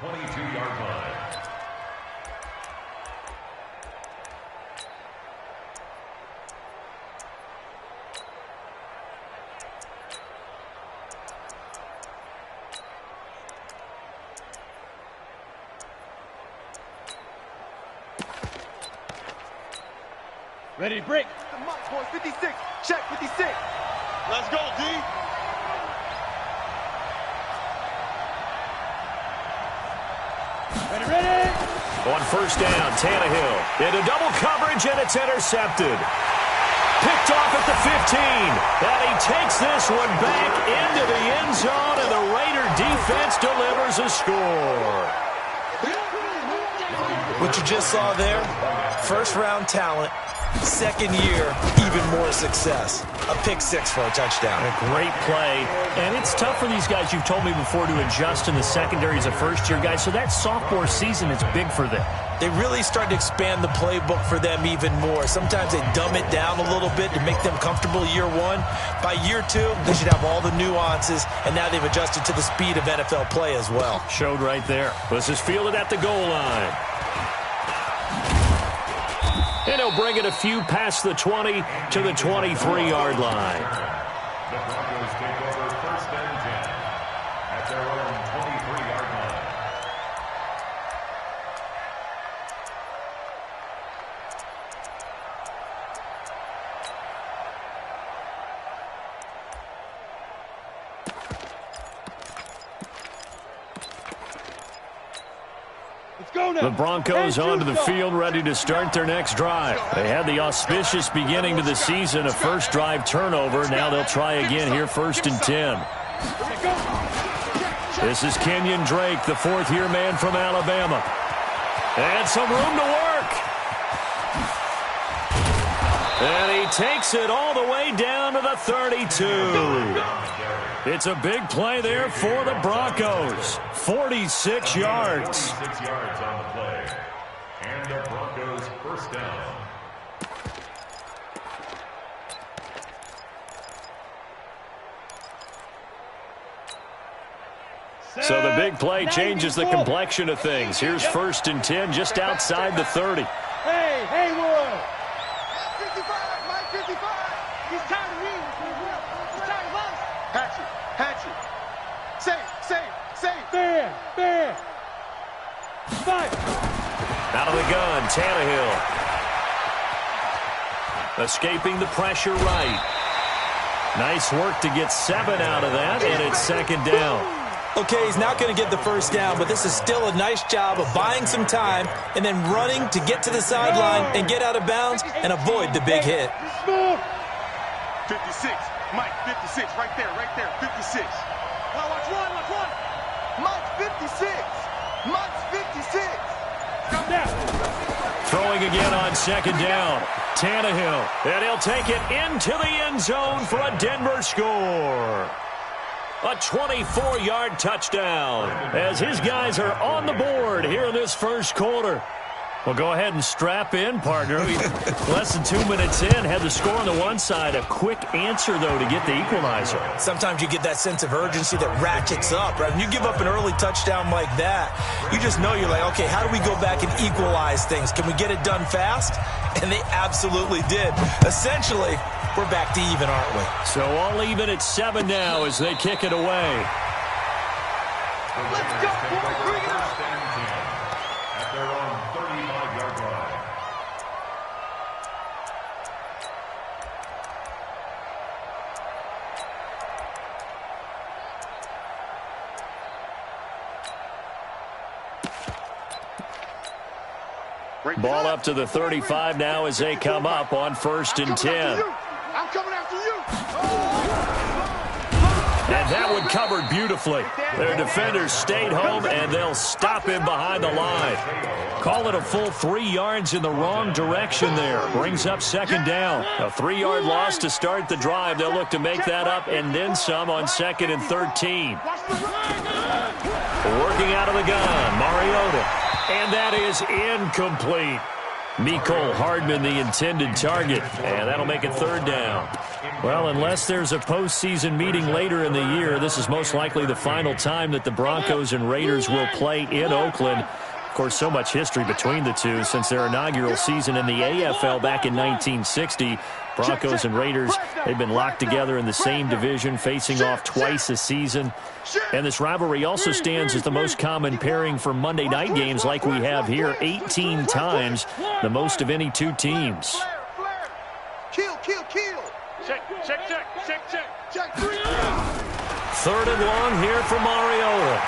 22-yard line. Ready to break. The Mike boys, 56. Check 56. Let's go, D. Ready, ready. On first down, Tannehill into double coverage, and it's intercepted. Picked off at the 15. And he takes this one back into the end zone, and the Raider defense delivers a score. What you just saw there, first-round talent, second year, even more success. A pick six for a touchdown. A great play. And it's tough for these guys, you've told me before, to adjust in the secondary as a first-year guy. So that sophomore season is big for them. They really start to expand the playbook for them even more. Sometimes they dumb it down a little bit to make them comfortable year one. By year two, they should have all the nuances, and now they've adjusted to the speed of NFL play as well. Showed right there. This is fielded at the goal line. And he'll bring it a few past the 20 to the 23-yard line. The Broncos take over first and 10 at their own 23-yard line. The Broncos onto the field, ready to start their next drive. They had the auspicious beginning to the season, a first drive turnover. Now they'll try again here, first and 10. This is Kenyon Drake, the fourth-year man from Alabama. And some room to work. And he takes it all the way down to the 32. It's a big play there for the Broncos. 46 yards. 46 yards on the play. And the Broncos first down. So the big play changes the complexion of things. Here's first and 10 just outside the 30. Hey, Haywood. 55, Mike 55. He's tired of me. He's tired of us. Hatchet. Safe. Fair. Fight. Out of the gun, Tannehill. Escaping the pressure right. Nice work to get 7 out of that, and it's second down. Okay, he's not going to get the first down, but this is still a nice job of buying some time and then running to get to the sideline and get out of bounds and avoid the big hit. 56. Mike 56. Right there. 56. Now watch one. Mike 56. Mike's 56. Come down. Throwing again on second down. Tannehill, and he'll take it into the end zone for a Denver score. A 24-yard touchdown as his guys are on the board here in this first quarter. Well, go ahead and strap in, partner. Less than 2 minutes in, had the score on the one side. A quick answer, though, to get the equalizer. Sometimes you get that sense of urgency that ratchets up, right? When you give up an early touchdown like that, you just know you're like, okay, how do we go back and equalize things? Can we get it done fast? And they absolutely did. Essentially, we're back to even, aren't we? So all even at 7 now as they kick it away. Let's go, boys. Bring it up. First and 10 at their own 35-yard line. Ball up to the 35 now as they come up on first and 10. I'm coming after you. And that one covered beautifully. Their defenders stayed home, and they'll stop him behind the line. Call it a full 3 yards in the wrong direction there. Brings up second down. A 3-yard loss to start the drive. They'll look to make that up and then some on second and 13. Working out of the gun, Mariota. And that is incomplete. Mecole Hardman, the intended target, and that'll make it 3rd down. Well, unless there's a postseason meeting later in the year, this is most likely the final time that the Broncos and Raiders will play in Oakland. Of course, so much history between the two since their inaugural season in the AFL back in 1960. Broncos and Raiders, they've been locked together in the same division, facing off twice a season. And this rivalry also stands as the most common pairing for Monday night games like we have here, 18 times, the most of any two teams. Kill. Check. 3rd and long here for Mariota.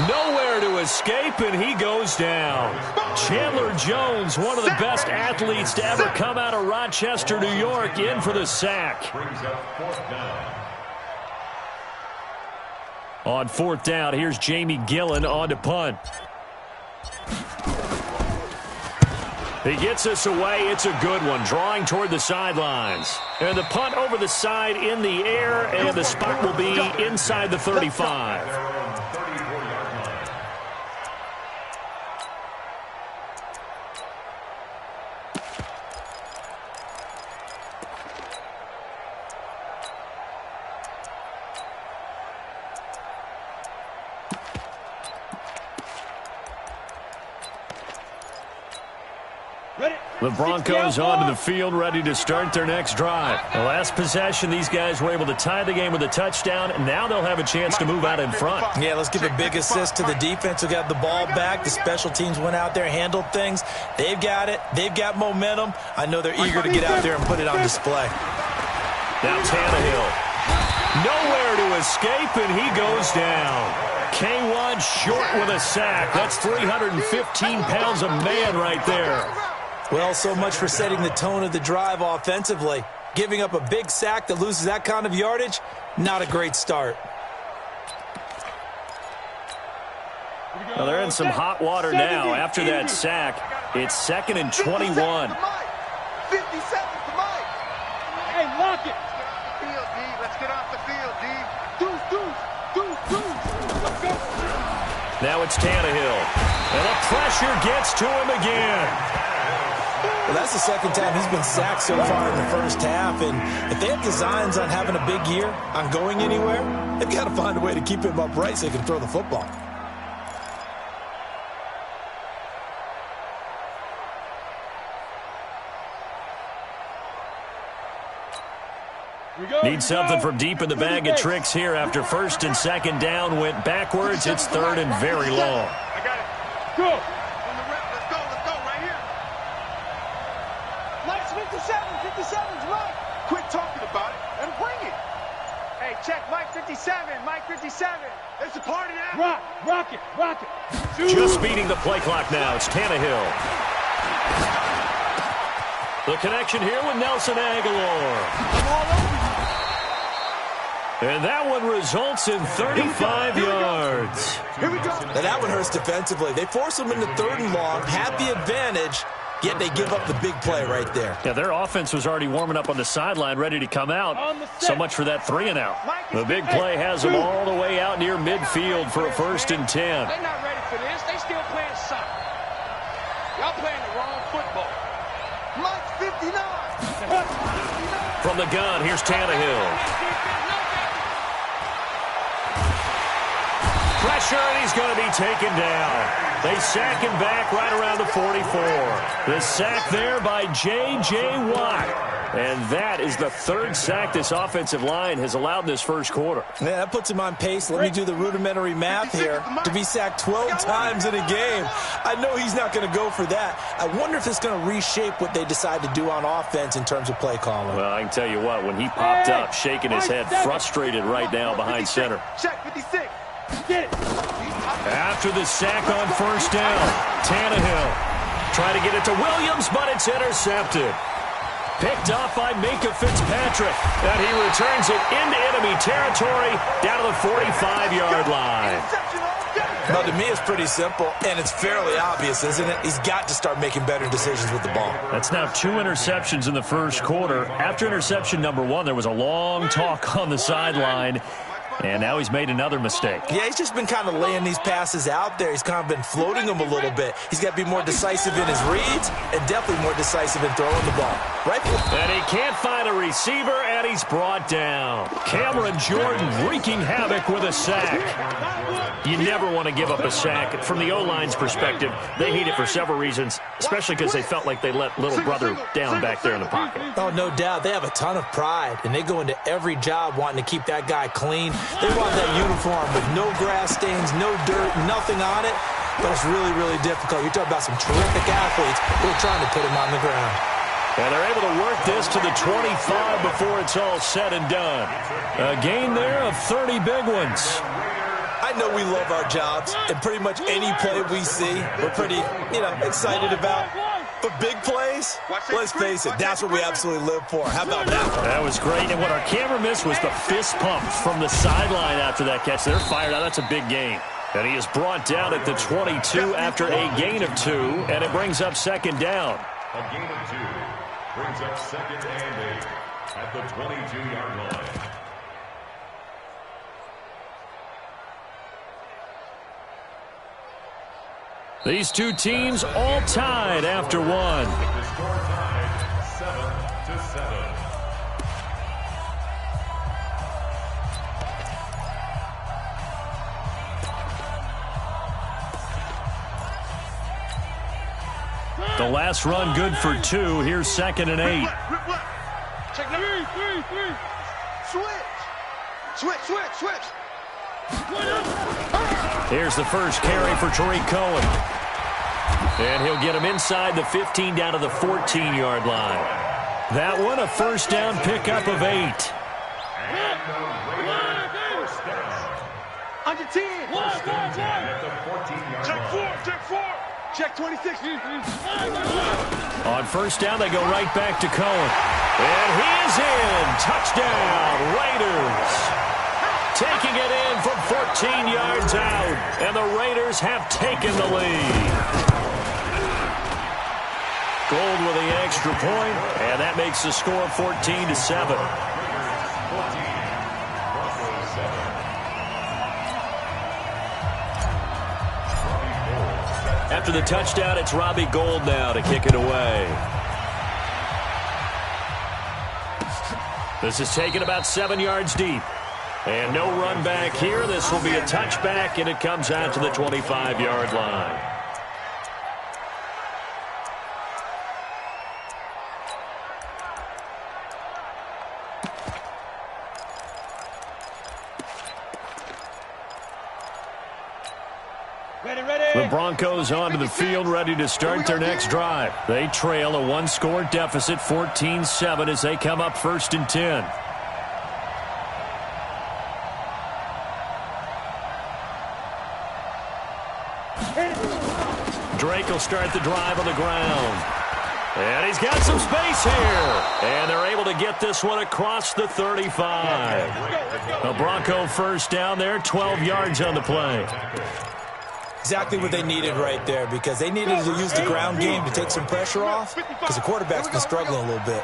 Nowhere to escape, and he goes down. Chandler Jones, one of the best athletes to ever come out of Rochester, New York, in for the sack. Brings up 4th down. On 4th down, here's Jamie Gillen on to punt. He gets us away. It's a good one, drawing toward the sidelines. And the punt over the side in the air, and the spot will be inside the 35. Their own 34-yard line. The Broncos onto the field, ready to start their next drive. The last possession, these guys were able to tie the game with a touchdown, and now they'll have a chance to move out in front. Yeah, let's give a big assist to the defense who got the ball back. The special teams went out there, handled things. They've got it. They've got momentum. I know they're eager to get out there and put it on display. Now Tannehill. Nowhere to escape, and he goes down. K1 short with a sack. That's 315 pounds of man right there. Well, so much for setting the tone of the drive offensively. Giving up a big sack that loses that kind of yardage, not a great start. Well, they're in some hot water now after that sack. It's 2nd and 21. 50 seconds to Mike. Hey, lock it. Field, D. Let's get off the field, D. Deuce. Let's go. Now it's Tannehill. And the pressure gets to him again. Well, that's the 2nd time he's been sacked so far in the first half, and if they have designs on having a big year, on going anywhere, they've got to find a way to keep him upright so he can throw the football. Need something from deep in the bag of tricks here after 1st and 2nd down went backwards. It's 3rd and very long. I got it. Go. On the rep. Let's go right here. Mike's 57's right. Quit talking about it and bring it. Hey, check Mike 57. Mike 57. It's a party now. Rock it. Just beating the play clock now. It's Tannehill. The connection here with Nelson Aguilar. And that one results in 35 yards. Here we go. Now that one hurts defensively. They force them into 3rd and long, had the advantage, yet they give up the big play right there. Yeah, their offense was already warming up on the sideline, ready to come out. So much for that 3-and-out. The big play has them all the way out near midfield for a 1st and 10. They're not ready for this. They still playing soccer. Y'all playing the wrong football. Mike's 59. From the gun, here's Tannehill. Pressure, and he's going to be taken down. They sack him back right around the 44. The sack there by J.J. Watt. And that is the 3rd sack this offensive line has allowed in this first quarter. Yeah, that puts him on pace. Let me do the rudimentary math here. To be sacked 12 times in a game, I know he's not going to go for that. I wonder if it's going to reshape what they decide to do on offense in terms of play calling. Well, I can tell you what, when he popped up, shaking his head, frustrated right now behind center. Check 56. Get it. After the sack on 1st down, Tannehill trying to get it to Williams, but it's intercepted. Picked off by Minka Fitzpatrick, and he returns it into enemy territory down to the 45-yard line. Well, to me, it's pretty simple, and it's fairly obvious, isn't it? He's got to start making better decisions with the ball. That's now 2 interceptions in the first quarter. After interception number 1, there was a long talk on the sideline. And now he's made another mistake. Yeah, he's just been kind of laying these passes out there. He's kind of been floating them a little bit. He's got to be more decisive in his reads and definitely more decisive in throwing the ball. Right? And he can't find a receiver, and he's brought down. Cameron Jordan wreaking havoc with a sack. You never want to give up a sack. From the O-line's perspective, they hate it for several reasons, especially because they felt like they let little brother down back there in the pocket. Oh, no doubt. They have a ton of pride, and they go into every job wanting to keep that guy clean. They want that uniform with no grass stains, no dirt, nothing on it, but it's really, really difficult. You're talking about some terrific athletes who are trying to put him on the ground. And they're able to work this to the 25 before it's all said and done. A gain there of 30 big ones. I know we love our jobs, and pretty much any play we see, we're pretty, excited about. But big plays, let's face it, that's what we absolutely live for. How about that? That was great, and what our camera missed was the fist pump from the sideline after that catch. They're fired out. That's a big gain. And he is brought down at the 22 after a gain of 2, and it brings up second down. A gain of 2 brings up second and 8 at the 22-yard line. These two teams all tied after one. The score tied 7-7. The last run good for 2. Here's second and 8. Check number 3. Switch. Here's the first carry for Tariq Cohen. And he'll get him inside the 15 down to the 14-yard line. That one a first down pickup of 8. Under 10. Check 4. Check 26. On first down, they go right back to Cohen. And he is in. Touchdown, Raiders. Taking it in from 14 yards out. And the Raiders have taken the lead. Gold with the extra point, and that makes the score 14-7. After the touchdown, it's Robbie Gould now to kick it away. This is taken about 7 yards deep. And no run back here. This will be a touchback, and it comes out to the 25-yard line. The Broncos onto the field, ready to start their next drive. They trail a one-score deficit, 14-7, as they come up first and 10. Drake will start the drive on the ground. And he's got some space here. And they're able to get this one across the 35. A Bronco first down there, 12 yards on the play. Exactly what they needed right there, because they needed to use the ground game to take some pressure off, because the quarterback's been struggling a little bit.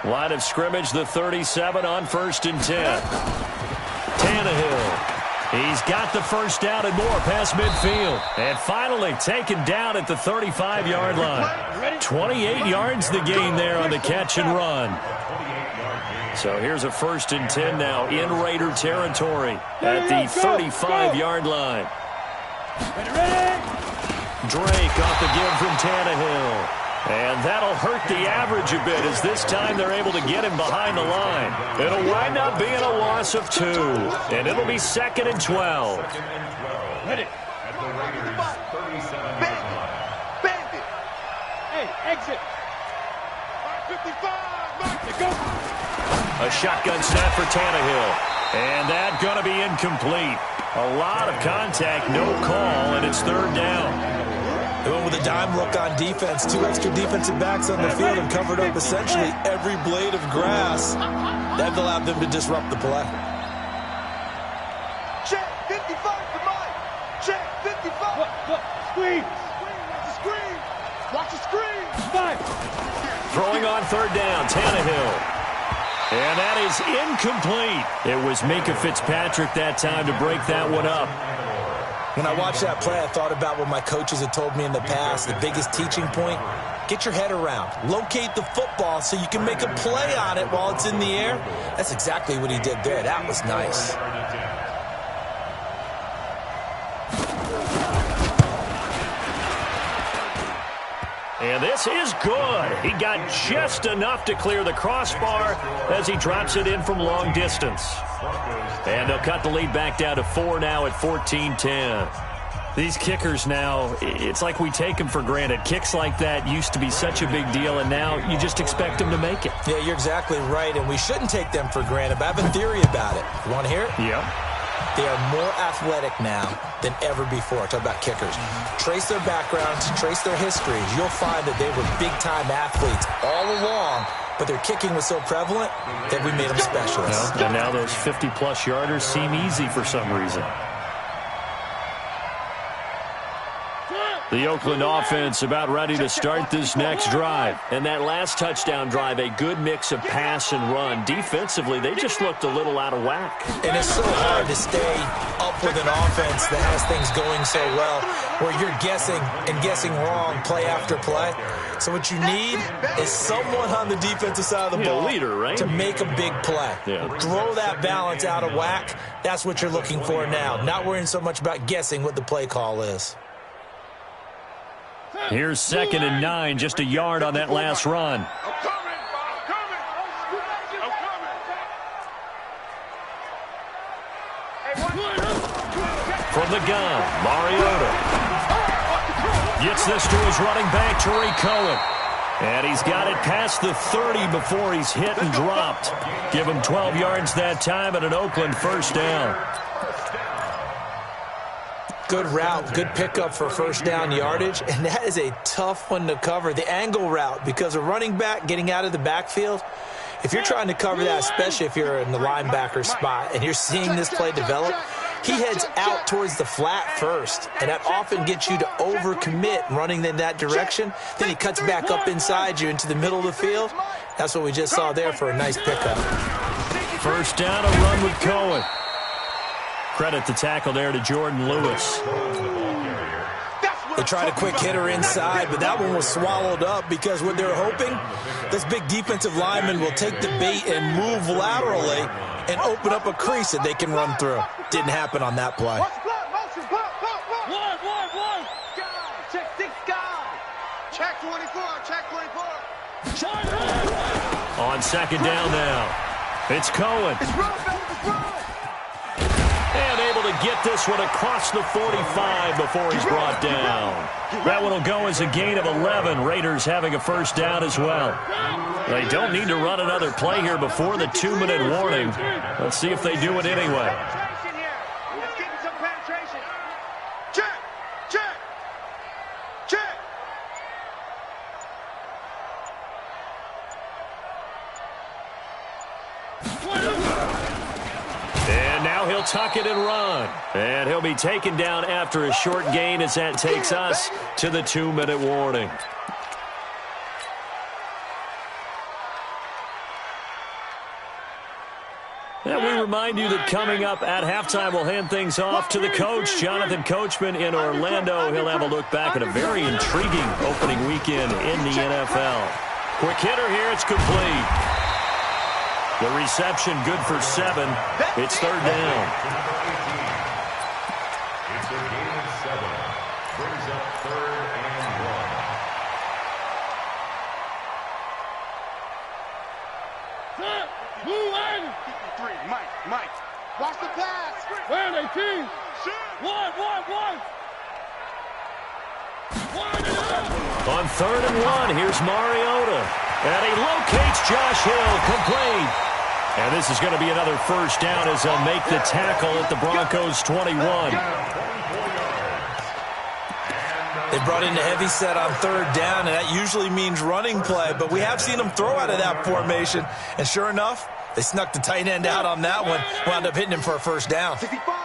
Line of scrimmage, the 37 on first and 10. Tannehill. He's got the first down and more past midfield. And finally taken down at the 35-yard line. 28 yards the gain there on the catch and run. So here's a first and 10 now in Raider territory at the 35-yard line. Drake off the give from Tannehill. And that'll hurt the average a bit, as this time they're able to get him behind the line. It'll wind up being a loss of 2. And it'll be second and 12. Ready. At the Raiders' 37-yard line. Bandit. Hey, exit. 55. Go. A shotgun snap for Tannehill. And that's going to be incomplete. A lot of contact, no call, and it's third down. They went with a dime look on defense. 2 extra defensive backs on the field and covered up essentially every blade of grass. That allowed them to disrupt the play. Check 55 for Mike. Check 55. Look. Screen. Watch the screen. Watch the screen. 5. Throwing on third down, Tannehill. And that is incomplete. It was Minkah Fitzpatrick that time to break that one up. When I watched that play, I thought about what my coaches had told me in the past. The biggest teaching point, get your head around. Locate the football so you can make a play on it while it's in the air. That's exactly what he did there. That was nice. And this is good. He got just enough to clear the crossbar as he drops it in from long distance. And they'll cut the lead back down to 4 now at 14-10. These kickers now, it's like we take them for granted. Kicks like that used to be such a big deal, and now you just expect them to make it. Yeah, you're exactly right, and we shouldn't take them for granted, but I have a theory about it. You want to hear it? Yeah. They are more athletic now than ever before. Talk about kickers. Trace their backgrounds, trace their histories. You'll find that they were big-time athletes all along, but their kicking was so prevalent that we made them specialists. Well, and now those 50-plus yarders seem easy for some reason. The Oakland offense about ready to start this next drive. And that last touchdown drive, a good mix of pass and run. Defensively, they just looked a little out of whack. And it's so hard to stay up with an offense that has things going so well, where you're guessing and guessing wrong play after play. So what you need is someone on the defensive side of the ball, leader, right? to make a big play. Yeah. Throw that balance out of whack. That's what you're looking for now. Not worrying so much about guessing what the play call is. Here's 2nd and 9, just a yard on that last run. From the gun, Mariota gets this to his running back, Tariq Cohen. And he's got it past the 30 before he's hit and dropped. Give him 12 yards that time and an Oakland first down. Good route, good pickup for first down yardage, and that is a tough one to cover, the angle route, because a running back getting out of the backfield, if you're trying to cover that, especially if you're in the linebacker spot and you're seeing this play develop, he heads out towards the flat first, and that often gets you to overcommit running in that direction. Then he cuts back up inside you into the middle of the field. That's what we just saw there for a nice pickup. First down, a run with Cohen. Credit the tackle there to Jordan Lewis. They tried a quick hitter inside, but that one was swallowed up because what they're hoping, this big defensive lineman will take the bait and move laterally and open up a crease that they can run through. Didn't happen on that play. Check 24, check 24. On 2nd down now, it's Cohen. And able to get this one across the 45 before he's brought down. That one will go as a gain of 11. Raiders having a first down as well. They don't need to run another play here before the 2-minute warning. Let's see if they do it anyway. Check, check, check. And now he'll tuck it and run. And he'll be taken down after a short gain as that takes us to the 2-minute warning. And we remind you that coming up at halftime, we'll hand things off to the coach, Jonathan Coachman in Orlando. He'll have a look back at a very intriguing opening weekend in the NFL. Quick hitter here, it's complete. The reception good for 7. It's 3rd down. It's a gain of 7. Brings up 3rd and 1. Mike. Watch the pass. Where are they, team? One. On 3rd and 1, here's Mariota. And he locates Josh Hill, complete. And this is going to be another first down as they'll make the tackle at the Broncos' 21. They brought in the heavy set on 3rd down, and that usually means running play, but we have seen them throw out of that formation, and sure enough, they snuck the tight end out on that one, wound up hitting him for a first down. 65.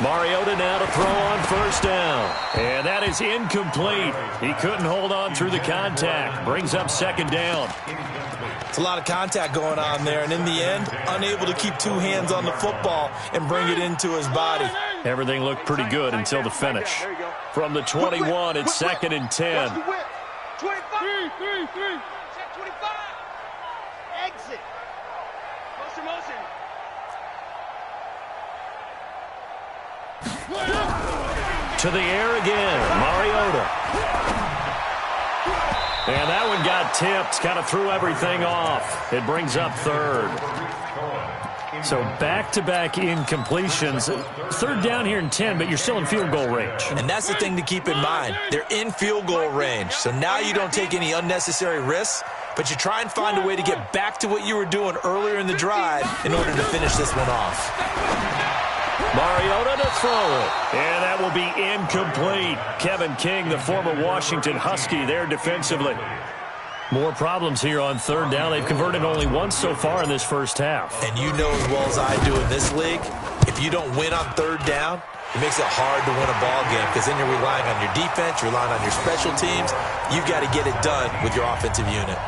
Mariota now to throw on first down. And that is incomplete. He couldn't hold on through the contact. Brings up second down. It's a lot of contact going on there, and in the end, unable to keep two hands on the football and bring it into his body. Everything looked pretty good until the finish. From the 21, it's 2nd and 10. 25. 25. Exit. Motion. To the air again, Mariota. And that one got tipped, kind of threw everything off. It brings up 3rd. So back-to-back incompletions. 3rd down here in 10, but you're still in field goal range. And that's the thing to keep in mind. They're in field goal range. So now you don't take any unnecessary risks, but you try and find a way to get back to what you were doing earlier in the drive in order to finish this one off. Mariota to throw it. And that will be incomplete. Kevin King, the former Washington Husky, there defensively. More problems here on 3rd down. They've converted only once so far in this first half. And you know as well as I do in this league, if you don't win on 3rd down, it makes it hard to win a ball game because then you're relying on your defense, you're relying on your special teams. You've got to get it done with your offensive unit.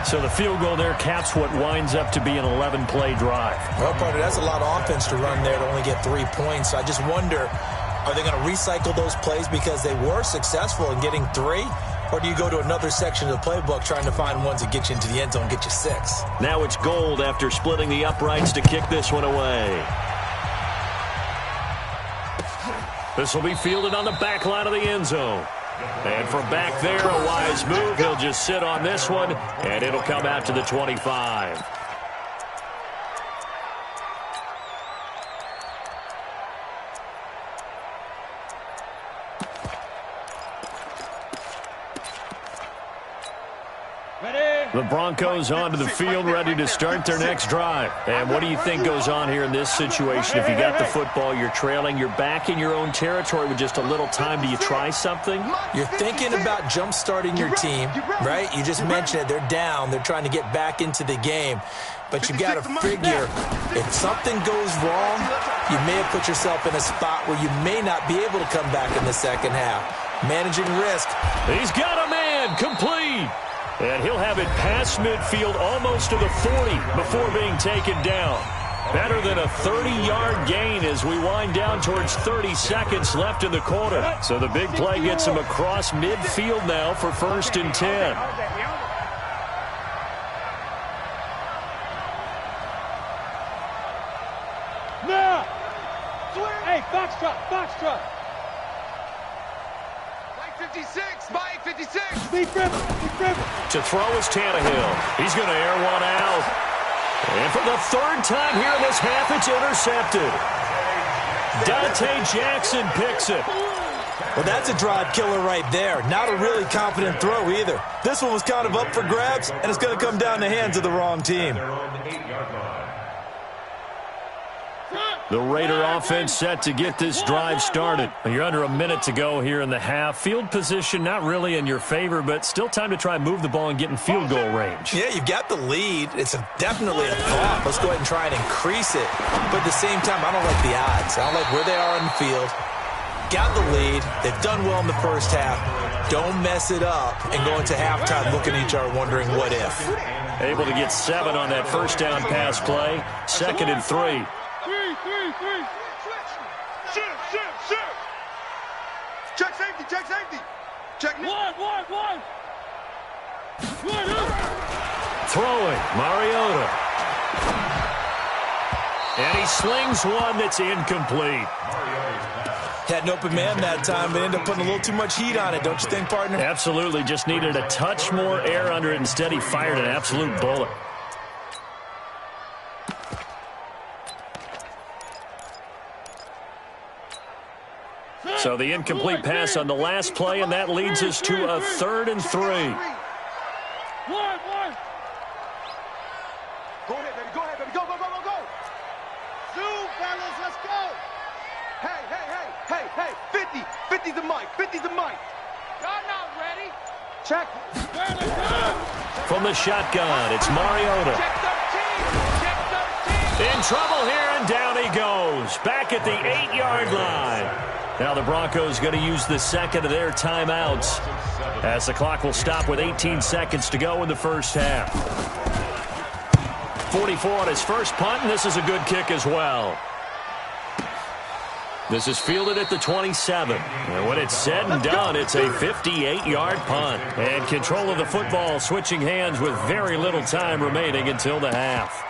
So the field goal there caps what winds up to be an 11-play drive. Well, partner, that's a lot of offense to run there to only get 3 points. So I just wonder, are they going to recycle those plays because they were successful in getting 3? Or do you go to another section of the playbook trying to find ones that get you into the end zone and get you 6? Now it's Gold after splitting the uprights to kick this one away. This will be fielded on the back line of the end zone. And from back there, a wise move. He'll just sit on this one, and it'll come out to the 25. The Broncos onto the field, ready to start their next drive. And what do you think goes on here in this situation? If you got the football, you're trailing, you're back in your own territory with just a little time. Do you try something? You're thinking about jump-starting your team, right? You just mentioned it. They're down. They're trying to get back into the game. But you've got to figure, if something goes wrong, you may have put yourself in a spot where you may not be able to come back in the second half. Managing risk. He's got a man, complete. And he'll have it past midfield almost to the 40 before being taken down. Better than a 30-yard gain as we wind down towards 30 seconds left in the quarter. So the big play gets him across midfield now for 1st and 10. Now! Hey, foxtrot! Mike 56! Mike 56! Steve Griffin! To throw is Tannehill. He's going to air one out. And for the 3rd time here in this half, it's intercepted. Dante Jackson picks it. Well, that's a drive killer right there. Not a really confident throw either. This one was kind of up for grabs, and it's going to come down the hands of the wrong team. The Raider offense set to get this drive started. You're under a minute to go here in the half. Field position not really in your favor, but still time to try and move the ball and get in field goal range. Yeah, you've got the lead. It's definitely a thought. Let's go ahead and try and increase it. But at the same time, I don't like the odds. I don't like where they are on the field. Got the lead. They've done well in the first half. Don't mess it up and go into halftime looking at each other wondering what if. Able to get 7 on that first down pass play. 2nd and 3. Shoot. Check safety. Check. One. Throwing, Mariota. And he slings one that's incomplete. Had an open man that time, but ended up putting a little too much heat on it, don't you think, partner? Absolutely. Just needed a touch more air under it. Instead, he fired an absolute bullet. So the incomplete pass on the last play, and that leads us to a 3rd and 3. Go ahead, baby. Go. Zoom, fellas, let's go. Hey. 50's the mic. Y'all not ready? Check. From the shotgun, it's Mariota. Check 13. And trouble here, and down he goes. Back at the 8-yard line. Now the Broncos going to use the second of their timeouts as the clock will stop with 18 seconds to go in the first half. 44 on his first punt, and this is a good kick as well. This is fielded at the 27. And when it's said and done, it's a 58-yard punt. And control of the football switching hands with very little time remaining until the half.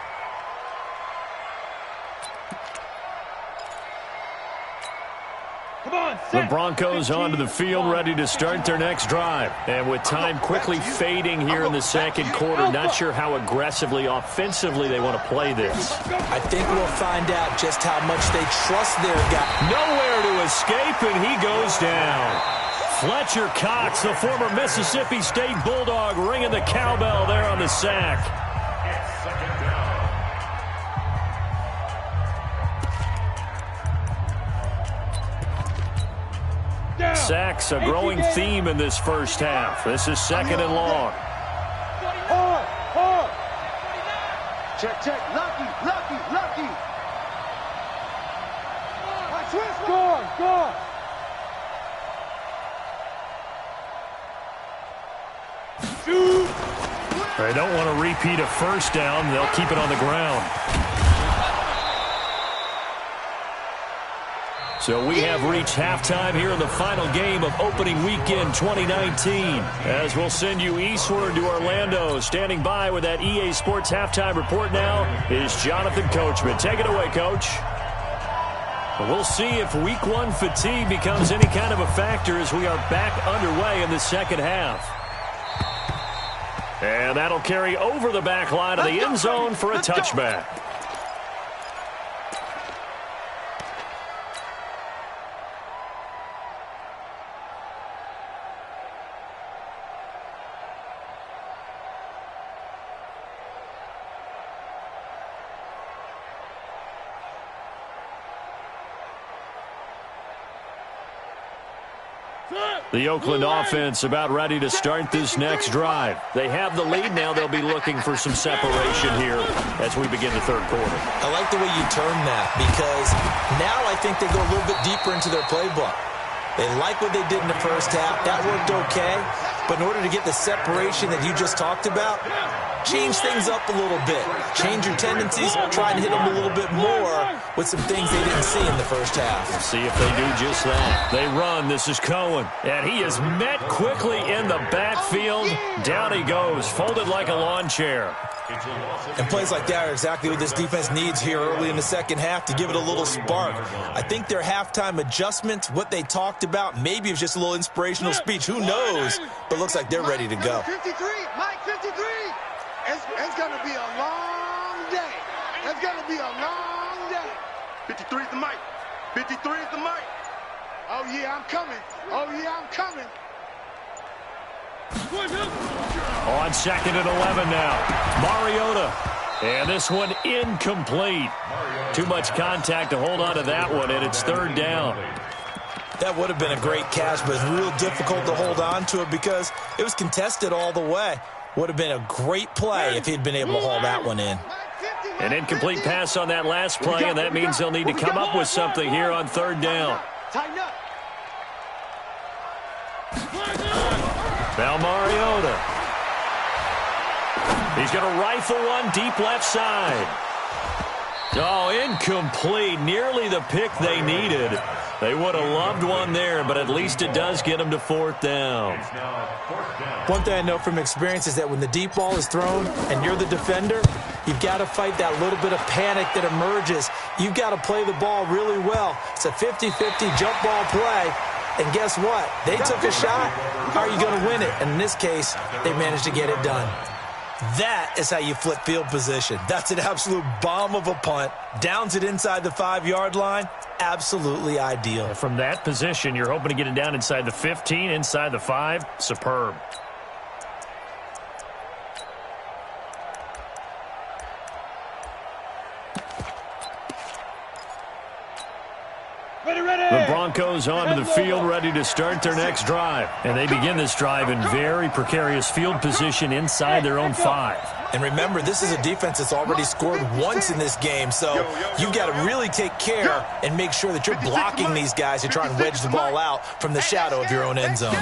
The Broncos onto the field ready to start their next drive. And with time quickly fading here in the second quarter, not sure how aggressively, offensively they want to play this. I think we'll find out just how much they trust their guy. Nowhere to escape, and he goes down. Fletcher Cox, the former Mississippi State Bulldog, ringing the cowbell there on the sack. Sacks, a growing theme in this first half. This is second and long. Check, check. Lucky. Score. They don't want to repeat a first down. They'll keep it on the ground. So we have reached halftime here in the final game of opening weekend 2019. As we'll send you eastward to Orlando. Standing by with that EA Sports halftime report now is Jonathan Coachman. Take it away, Coach. We'll see if week one fatigue becomes any kind of a factor as we are back underway in the second half. And that'll carry over the back line of the end zone for a touchback. The Oakland offense about ready to start this next drive. They have the lead now. They'll be looking for some separation here as we begin the third quarter. I like the way you term that because now I think they go a little bit deeper into their playbook. They like what they did in the first half. That worked okay. But in order to get the separation that you just talked about, change things up a little bit. Change your tendencies. Try and hit them a little bit more with some things they didn't see in the first half. See if they do just that. They run. This is Cohen. And he is met quickly in the backfield. Down he goes, folded like a lawn chair. And plays like that are exactly what this defense needs here early in the second half to give it a little spark. I think their halftime adjustments, what they talked about, maybe it was just a little inspirational speech. Who knows? But looks like they're ready to go. 53, Mike 53. It's going to be a long day. It's going to be a long day. 53 is the mic. 53 is the mic. Oh, yeah, I'm coming. On second and 11 now. Mariota. And this one incomplete. Too much contact to hold on to that one, and it's third down. That would have been a great catch, but it's real difficult to hold on to it because it was contested all the way. Would have been a great play if he'd been able to haul that one in. An incomplete pass on that last play, and that means they'll need to come up with something here on third down. Tighten up. Now Mariota. He's going to rifle one deep left side. Oh, incomplete. Nearly the pick they needed. They would have loved one there, but at least it does get them to fourth down. One thing I know from experience is that when the deep ball is thrown and you're the defender, you've got to fight that little bit of panic that emerges. You've got to play the ball really well. It's a 50-50 jump ball play. And guess what? They took a shot. How are you going to win it? And in this case, they managed to get it done. That is how you flip field position. That's an absolute bomb of a punt. Downs it inside the 5-yard line. Absolutely ideal. From that position, you're hoping to get it down inside the 15, inside the 5. Superb. The Broncos onto the field, ready to start their next drive. And they begin this drive in very precarious field position inside their own 5. And remember, this is a defense that's already scored once in this game, so you've got to really take care and make sure that you're blocking these guys to try and wedge the ball out from the shadow of your own end zone.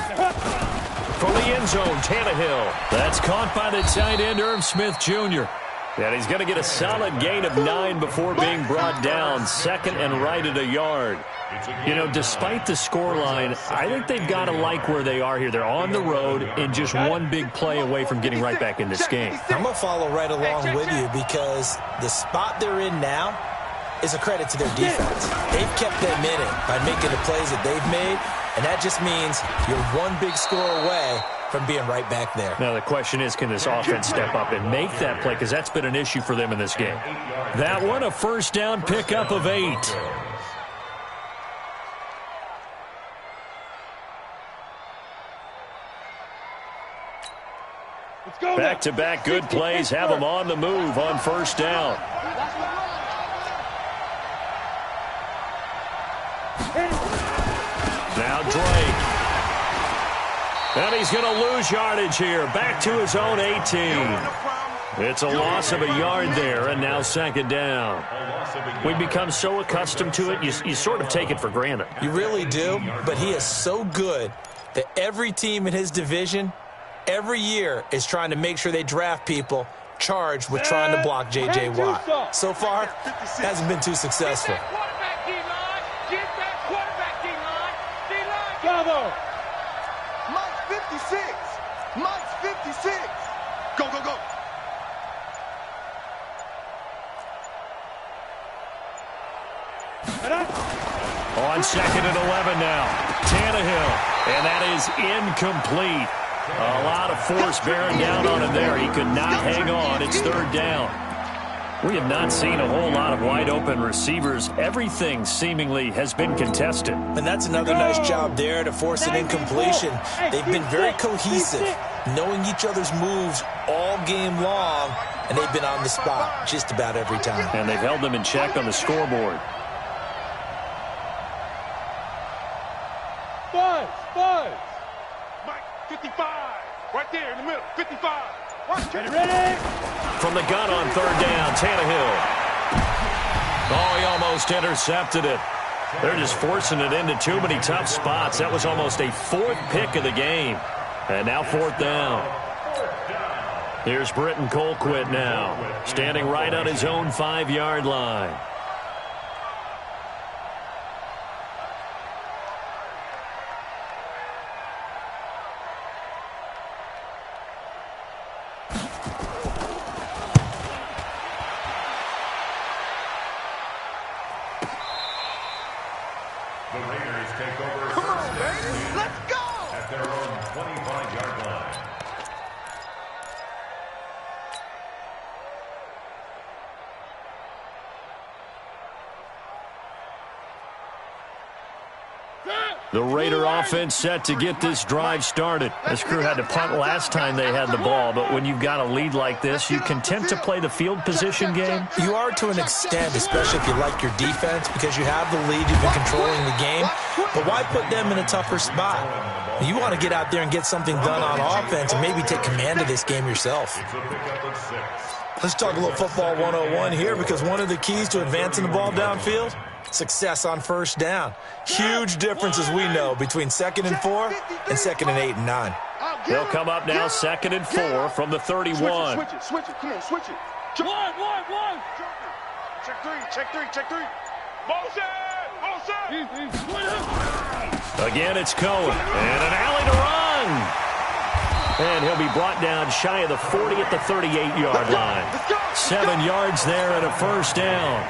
From the end zone, Tannehill. That's caught by the tight end, Irv Smith Jr. And he's going to get a solid gain of 9 before being brought down, second and right at a yard. You know, despite the scoreline, I think they've got to like where they are here. They're on the road and just one big play away from getting right back in this game. I'm going to follow right along with you because the spot they're in now is a credit to their defense. They've kept them in it by making the plays that they've made, and that just means you're one big score away from being right back there. Now the question is, can this offense step up and make that play? Because that's been an issue for them in this game. That one, a first down pickup of 8. Back-to-back good plays have them on the move on first down. Now Drake. And he's going to lose yardage here. Back to his own 18. It's a loss of a yard there, and now second down. We've become so accustomed to it, you sort of take it for granted. You really do, but he is so good that every team in his division every year is trying to make sure they draft people charged with trying to block J.J. Watt. So far, hasn't been too successful. Mike's 56. Mike's 56. Go, go, go. On second and 11 now. Tannehill. And that is incomplete. A lot of force bearing down on him there. He could not hang on. It's third down. We have not seen a whole lot of wide-open receivers. Everything seemingly has been contested. And that's another nice job there to force an incompletion. They've been very cohesive, knowing each other's moves all game long, and they've been on the spot just about every time. And they've held them in check on the scoreboard. Buzz. Mike, 55. Right there in the middle, 55. Watch it. Ready? From the gun on third down, Tannehill. Oh, he almost intercepted it. They're just forcing it into too many tough spots. That was almost a 4th pick of the game. And now 4th down. Here's Britton Colquitt now, standing right on his own 5-yard line. The Raiders take over. Come on, baby. Let's go. At their own 25-yard line. The Raider offense set to get this drive started. This crew had to punt last time they had the ball, but when you've got a lead like this, you content to play the field position game? You are to an extent, especially if you like your defense, because you have the lead, you've been controlling the game. But why put them in a tougher spot? You want to get out there and get something done on offense and maybe take command of this game yourself. Let's talk a little football 101 here, because one of the keys to advancing the ball downfield, success on first down. Huge difference, as we know, between 2nd and 4 and 2nd and 8 and 9. They'll come up now 2nd and 4 from the 31. Switch it. Come on, switch it. One. Check three. Motion. Again, it's Cohen. And an alley to run. And he'll be brought down shy of the 40 at the 38-yard line. 7 yards there and a first down.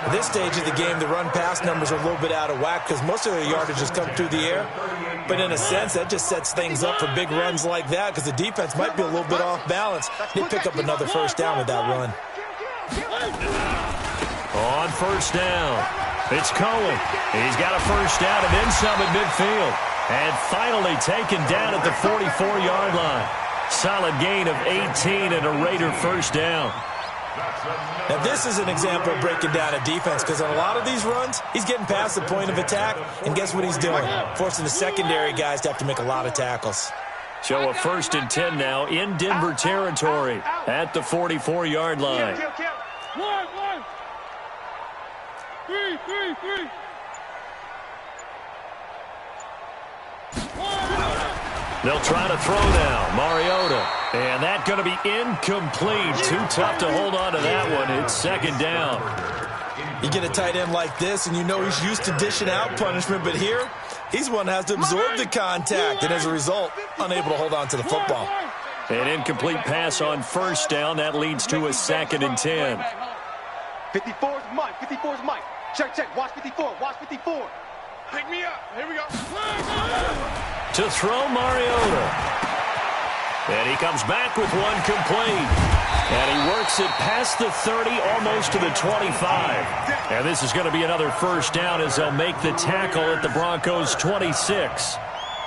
At this stage of the game, the run-pass numbers are a little bit out of whack because most of their yardage has come through the air. But in a sense, that just sets things up for big runs like that because the defense might be a little bit off balance. They pick up another first down with that run. On first down, it's Cohen. He's got a first down and then some at midfield. And finally taken down at the 44-yard line. Solid gain of 18 and a Raider first down. Now, this is an example of breaking down a defense because on a lot of these runs, he's getting past the point of attack, and guess what he's doing? Forcing the secondary guys to have to make a lot of tackles. So a 1st and 10 now in Denver territory at the 44-yard line. One. 3. They'll try to throw now. Mariota. And that's going to be incomplete. Too tough to hold on to that one. It's 2nd down. You get a tight end like this, and you know he's used to dishing out punishment, but here, he's one that has to absorb the contact, and as a result, unable to hold on to the football. An incomplete pass on 1st down. That leads to a 2nd and 10. 54's Mike. 54's Mike. Check. Watch 54. Watch 54. Pick me up. Here we go. To throw Mariota. And he comes back with one complete. And he works it past the 30, almost to the 25. And this is going to be another 1st down as they'll make the tackle at the Broncos' 26.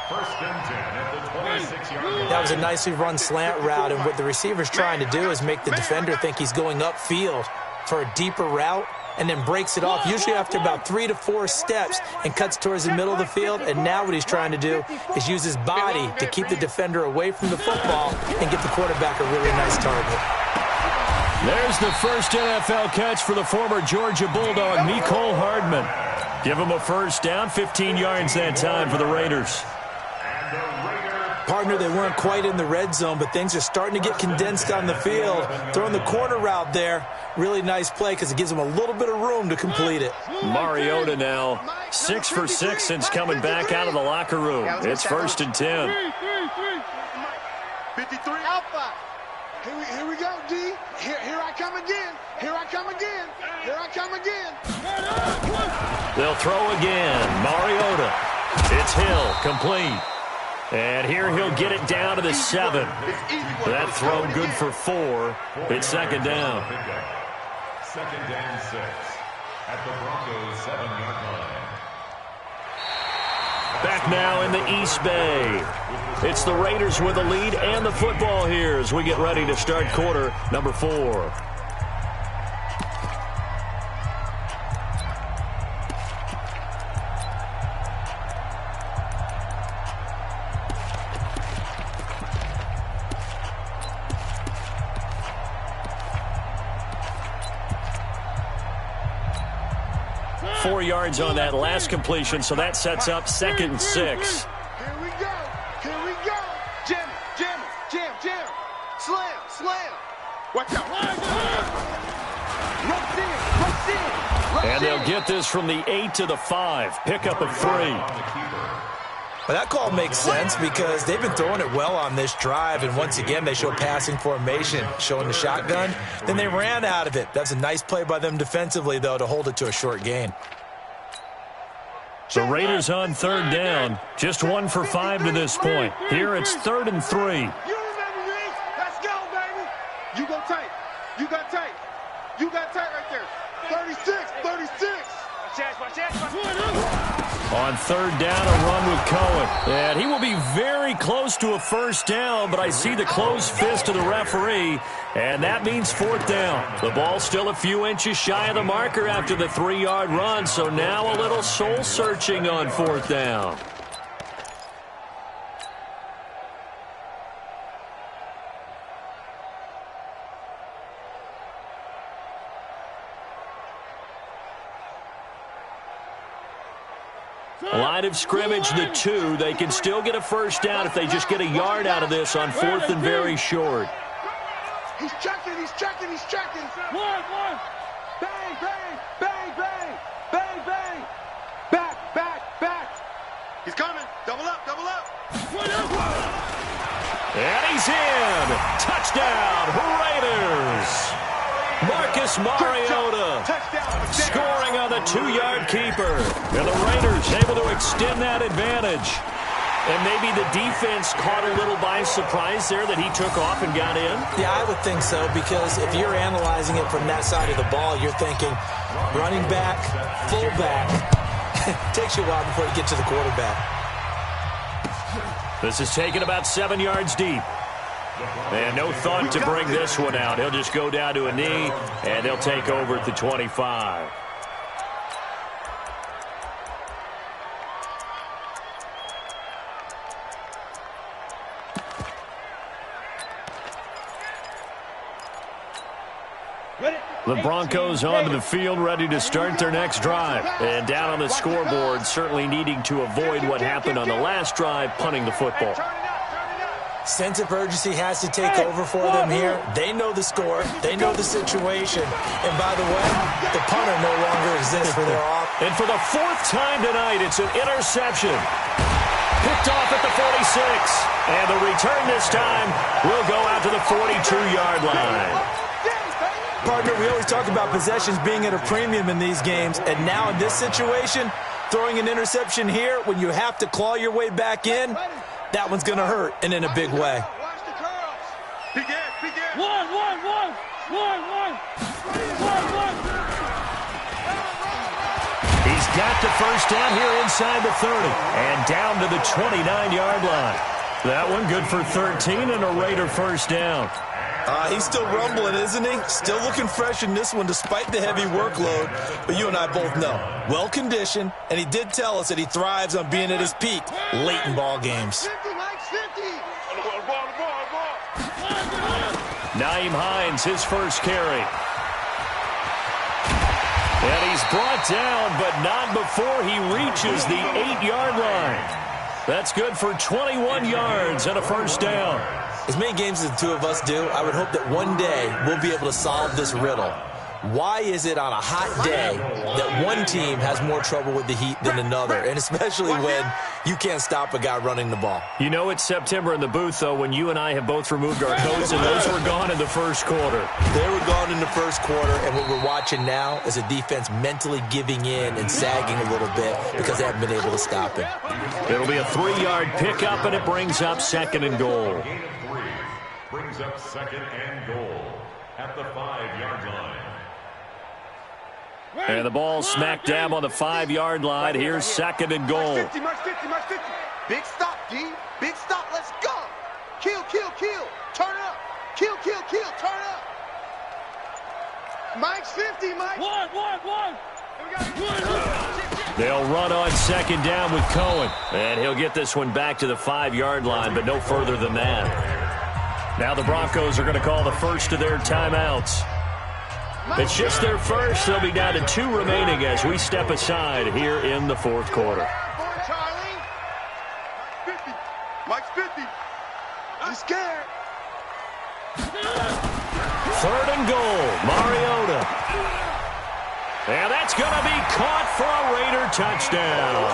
1st and 10 at the 26-yard line. That was a nicely run slant route, and what the receiver's trying to do is make the defender think he's going upfield for a deeper route, and then breaks it off, usually after about 3 to 4 steps, and cuts towards the middle of the field. And now what he's trying to do is use his body to keep the defender away from the football and get the quarterback a really nice target. There's the first NFL catch for the former Georgia Bulldog, Mecole Hardman. Give him a 1st down, 15 yards that time for the Raiders. Partner, they weren't quite in the red zone, but things are starting to get condensed on the field. Throwing the corner route there, really nice play because it gives them a little bit of room to complete it. Mariota now 6 for 6 since coming back out of the locker room. It's 1st and 10. 53. Alpha. Here we go, D. Here I come again. Here I come again. They'll throw again. Mariota. It's Hill, complete. And here he'll get it down to the 7. That throw good for 4. It's 2nd down. 2nd and 6 at the Broncos' 7-yard line. Back now in the East Bay. It's the Raiders with the lead and the football here as we get ready to start quarter number 4. Four yards on that last completion, so that sets up 2nd and 6. Here we go. Jam. Slam. Watch out. Rush in. And they'll get this from the 8 to the 5. Pickup of 3. Well, that call makes sense because they've been throwing it well on this drive, and once again they show passing formation, showing the shotgun. Then they ran out of it. That's a nice play by them defensively, though, to hold it to a short gain. The Raiders on 3rd down. Just 1 for 5 to this point. Here it's 3rd and 3. You remember me? Let's go, baby. You go tight. You got tight right there. 36. On 3rd down, a run with Cohen. And he will be very close to a 1st down, but I see the closed fist of the referee, and that means 4th down. The ball's still a few inches shy of the marker after the 3-yard run, so now a little soul-searching on 4th down. Line of scrimmage, the 2. They can still get a 1st down if they just get a yard out of this on 4th and very short. He's checking. One. Bang. Back. He's coming. Double up. And he's in. Touchdown, Raiders. Marcus Mariota scoring on the 2-yard keeper. And the Raiders able to extend that advantage. And maybe the defense caught a little by surprise there that he took off and got in? Yeah, I would think so, because if you're analyzing it from that side of the ball, you're thinking running back, fullback. Takes you a while before you get to the quarterback. This is taken about 7 yards deep. And no thought to bring this one out. He'll just go down to a knee, and they'll take over at the 25. The Broncos onto the field, ready to start their next drive. And down on the scoreboard, certainly needing to avoid what happened on the last drive, punting the football. Sense of urgency has to take over for them here. They know the score. They know the situation. And by the way, the punter no longer exists for their off. And for the fourth time tonight, it's an interception. Picked off at the 46. And the return this time will go out to the 42-yard line. Partner, we always talk about possessions being at a premium in these games, and now in this situation, throwing an interception here when you have to claw your way back in, that one's going to hurt, and in a big way. He's got the first down here inside the 30, and down to the 29-yard line. That one good for 13 and a Raider first down. He's still rumbling, isn't he? Still looking fresh in this one despite the heavy workload. But you and I both know, well-conditioned, and he did tell us that he thrives on being at his peak late in ball games. Nyheim Hines, his first carry. And he's brought down, but not before he reaches the 8-yard line. That's good for 21 yards and a first down. As many games as the two of us do, I would hope that one day we'll be able to solve this riddle. Why is it on a hot day that one team has more trouble with the heat than another, and especially when you can't stop a guy running the ball? You know it's September in the booth, though, when you and I have both removed our coats, and those were gone in the first quarter. They were gone in the first quarter, and what we're watching now is a defense mentally giving in and sagging a little bit because they haven't been able to stop it. It'll be a 3-yard pickup, and it brings up second and goal. Brings up second and goal at the 5-yard line. And the ball smack dab on the 5-yard line. Here's second and goal. Big stop, D. Big stop. Let's go. Kill, kill, kill. Turn up. Kill, kill, kill. Turn up. Mike's 50, Mike. One. They'll run on second down with Cohen. And he'll get this one back to the 5-yard line, but no further than that. Now the Broncos are going to call the first of their timeouts. It's just their first. They'll be down to 2 remaining as we step aside here in the fourth quarter. Charlie. 50. Mike's 50. I'm scared. Third and goal. Mariota. And that's going to be caught for a Raider touchdown.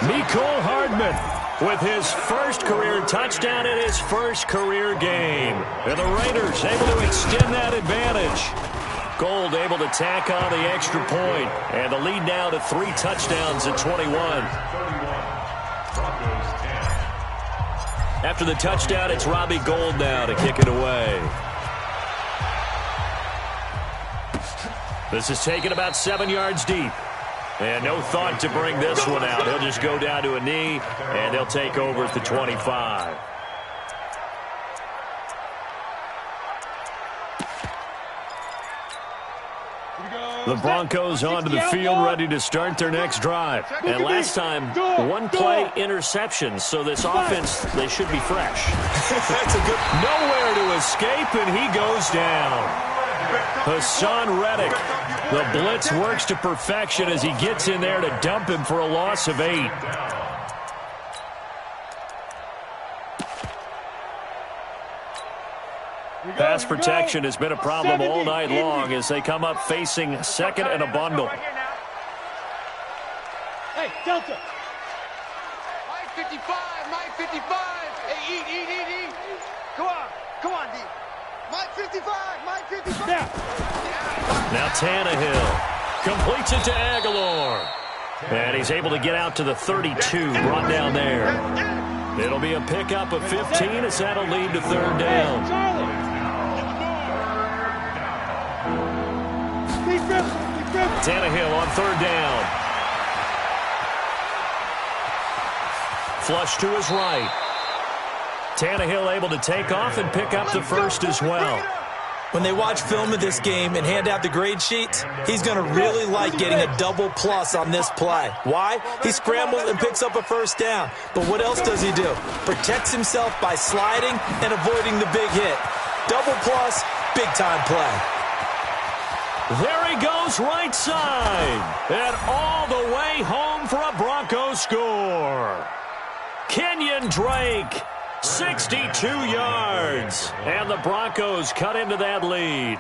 Mecole Hardman with his first career touchdown in his first career game. And the Raiders able to extend that advantage. Gold able to tack on the extra point. And the lead now to 3 touchdowns at 21. After the touchdown, it's Robbie Gould now to kick it away. This is taken about 7 yards deep. And no thought to bring this one out. He'll just go down to a knee, and they'll take over at the 25. The Broncos onto the field, ready to start their next drive. And last time, 1-play interception. So this offense, they should be fresh. That's a good... Nowhere to escape, and he goes down. Hassan Reddick. The blitz works to perfection as he gets in there to dump him for a loss of 8. Pass protection has been a problem all night long as they come up facing second and a bundle. Hey, Delta. Mike 55. Mike 55. Hey, eat. Come on, D. Mike 55. Mike 55. Now Tannehill completes it to Aguilar. And he's able to get out to the 32, run down there. It'll be a pickup of 15 as that'll lead to third down. Tannehill on third down. Flush to his right. Tannehill able to take off and pick up the first as well. When they watch film of this game and hand out the grade sheets, he's going to really like getting a double plus on this play. Why? He scrambles and picks up a first down. But what else does he do? Protects himself by sliding and avoiding the big hit. Double plus, big-time play. There he goes right side. And all the way home for a Broncos score. Kenyon Drake. 62 yards, and the Broncos cut into that lead.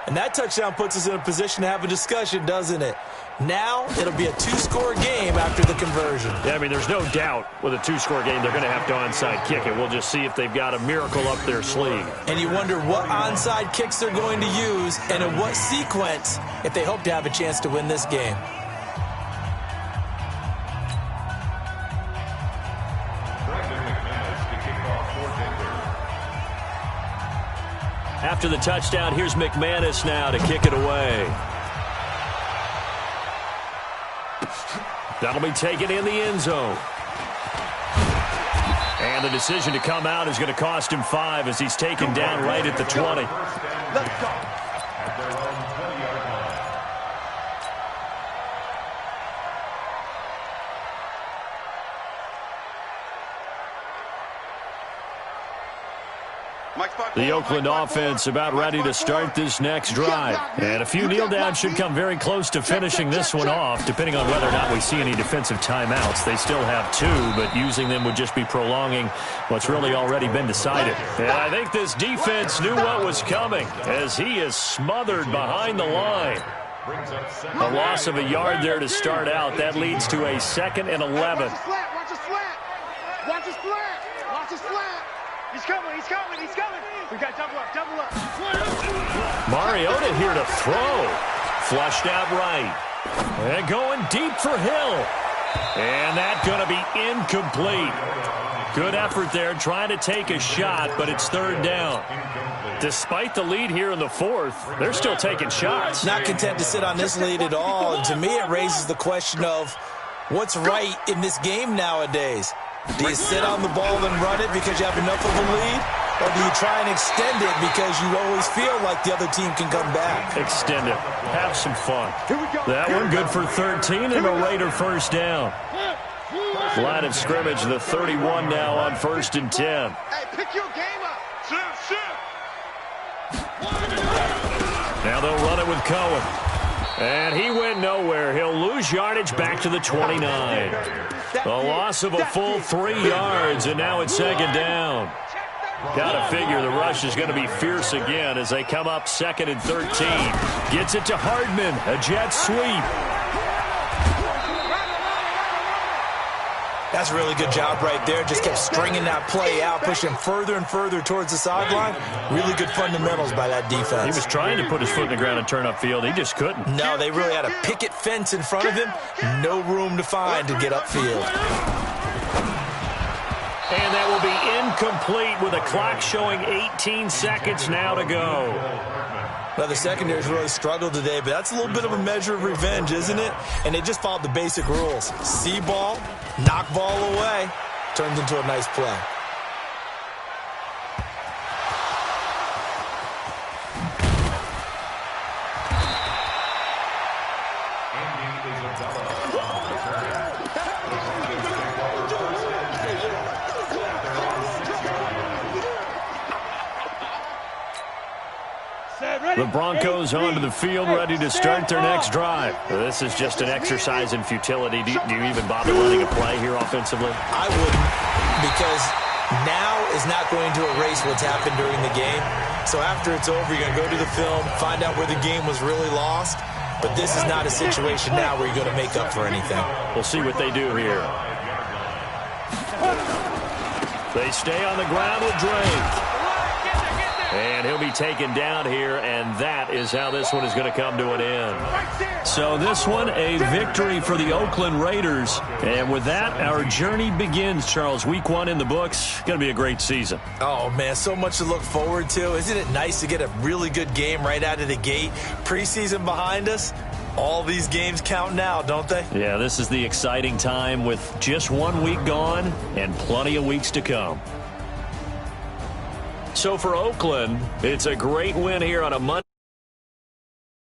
And that touchdown puts us in a position to have a discussion, doesn't it? Now it'll be a two-score game after the conversion. Yeah, I mean, there's no doubt with a two-score game they're going to have to onside kick it. We'll just see if they've got a miracle up their sleeve. And you wonder what onside kicks they're going to use and in what sequence if they hope to have a chance to win this game. After the touchdown, here's McManus now to kick it away. That'll be taken in the end zone. And the decision to come out is going to cost him 5 as he's taken down right at the 20. Let's go. At their own 20-yard line. The Oakland offense about ready to start this next drive. And a few kneel downs should come very close to finishing this one off, depending on whether or not we see any defensive timeouts. They still have 2, but using them would just be prolonging what's really already been decided. And I think this defense knew what was coming as he is smothered behind the line. A loss of a yard there to start out. That leads to a 2nd and 11. Watch his slant. Watch his slant. Watch his slant. Watch his slant. He's coming. He's coming. He's coming. We got double up. Double up. Mariota here to throw. Flushed out right. And going deep for Hill. And that's going to be incomplete. Good effort there trying to take a shot, but it's 3rd down. Despite the lead here in the 4th, they're still taking shots. Not content to sit on this lead at all. And to me, it raises the question of what's right in this game nowadays. Do you sit on the ball and run it because you have enough of a lead? Or do you try and extend it because you always feel like the other team can come back? Extend it. Have some fun. That one good for 13 and a Raider first down. Line of scrimmage, the 31 now on 1st and 10. Hey, pick your game up. Now they'll run it with Cohen. And he went nowhere. He'll lose yardage back to the 29. A loss of a full 3 yards, and now it's 2nd down. Got to figure the rush is going to be fierce again as they come up 2nd and 13. Gets it to Hardman, a jet sweep. That's a really good job right there. Just kept stringing that play out, pushing further and further towards the sideline. Really good fundamentals by that defense. He was trying to put his foot in the ground and turn upfield. He just couldn't. No, they really had a picket fence in front of him. No room to find to get upfield. And that will be incomplete with a clock showing 18 seconds now to go. Well, the secondary's really struggled today, but that's a little bit of a measure of revenge, isn't it? And they just followed the basic rules. See ball, knock ball away, turns into a nice play. The Broncos onto the field, ready to start their next drive. This is just an exercise in futility. Do you even bother running a play here offensively? I wouldn't, because now is not going to erase what's happened during the game. So after it's over, you're going to go to the film, find out where the game was really lost. But this is not a situation now where you're going to make up for anything. We'll see what they do here. They stay on the ground with Drake. And he'll be taken down here, and that is how this one is going to come to an end. So this one, a victory for the Oakland Raiders. And with that, our journey begins, Charles. Week 1 in the books. Going to be a great season. Oh, man, so much to look forward to. Isn't it nice to get a really good game right out of the gate? Preseason behind us. All these games count now, don't they? Yeah, this is the exciting time with just 1 week gone and plenty of weeks to come. So for Oakland, it's a great win here on a Monday.